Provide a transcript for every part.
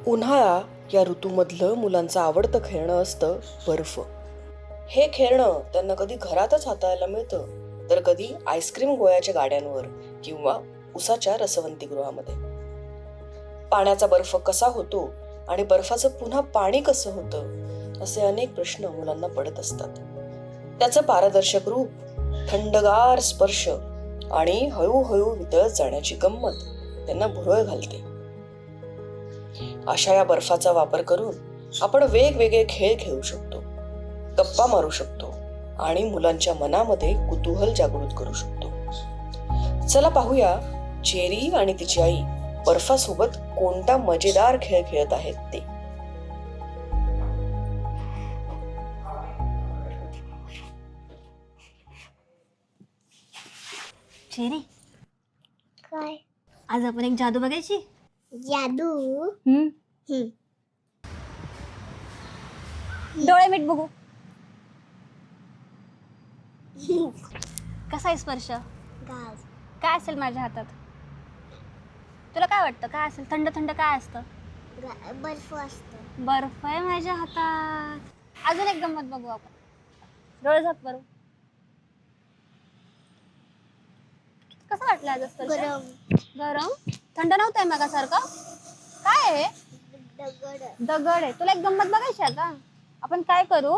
उन्हाळा या ऋतूमधलं मुलांचं आवडतं खेळणं असतं बर्फ. हे खेळणं त्यांना कधी घरातच हाताळायला मिळतं, तर कधी आईस्क्रीम गोळ्याच्या गाड्यांवर किंवा उसाच्या रसवंतीगृहामध्ये. पाण्याचा बर्फ कसा होतो आणि बर्फाचं पुन्हा पाणी कसं होतं, असे अनेक प्रश्न मुलांना पडत असतात. त्याचं पारदर्शक रूप, थंडगार स्पर्श आणि हळूहळू वितळत जाण्याची गंमत त्यांना भुरळ घालते. अशा या बर्फाचा वापर करून आपण वेगवेगळे खेळ खेळू शकतो, गप्पा मारू शकतो आणि मुलांच्या मनामध्ये कुतूहल जागृत करू शकतो. चला पाहूया चेरी आणि तिची आई बर्फासोबत कोणता मजेदार खेळ खेळत आहेत ते. चेरी, काय आज आपण एक जादू बघायची. जादू? डोळे मीट बघू. कसा आहे स्पर्श? गाज. काय असेल माझ्या हातात? तुला काय वाटतं काय असेल? थंड थंड काय असतं? बर्फ असतो. बर्फ आहे माझ्या हातात. अजून एक गंमत बघू आपण. डोळे झाक बरं. कसं वाटलं आज स्पर्श? गरम. गरम? थंड नव्हतंय मगासारखं? काय आहे? दगड. दगड आहे. तुला एक गंमत बघायची आता. आपण काय करू,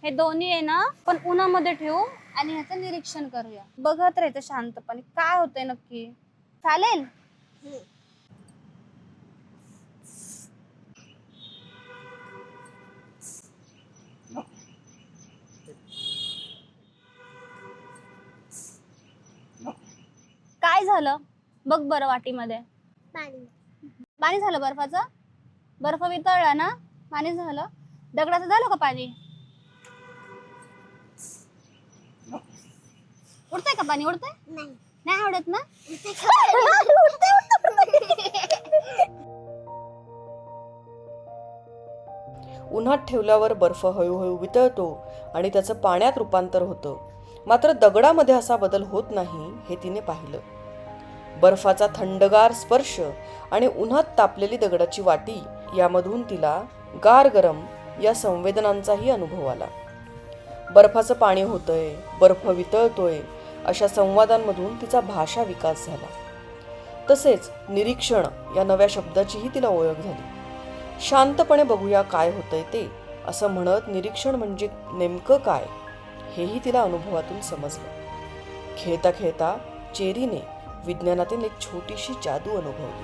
हे दोन्ही आहे ना पण उन्हामध्ये ठेवू आणि ह्याचं निरीक्षण करूया. बघत राहायचं शांतपणे काय होतंय नक्की. चालेल? काय झालं बघ बरं वाटीमध्ये. पाणी. पाणी झालं बर्फाचं. बर्फ वितळला ना, पाणी झालं. दगडाचं झालं का पाणी? उडतंय का पाणी? उडतंय? नाही. नाही आवडत ना? उन्हात ठेवल्यावर बर्फ हळूहळू वितळतो आणि त्याचं पाण्यात रूपांतर होतं. मात्र दगडामध्ये असा बदल होत नाही हे तिने पाहिलं. बर्फाचा थंडगार स्पर्श आणि उन्हात तापलेली दगडाची वाटी यामधून तिला गार गरम या संवेदनांचाही अनुभव आला. बर्फाचं पाणी होतंय, बर्फ वितळतोय अशा संवादांमधून तिचा भाषा विकास झाला. तसेच निरीक्षण या नव्या शब्दाचीही तिला ओळख झाली. शांतपणे बघूया काय होतंय ते असं म्हणत निरीक्षण म्हणजे नेमकं काय हेही तिला अनुभवातून समजलं. खेळता खेळता चेरीने विज्ञानातील एक छोटीशी जादू अनुभवली.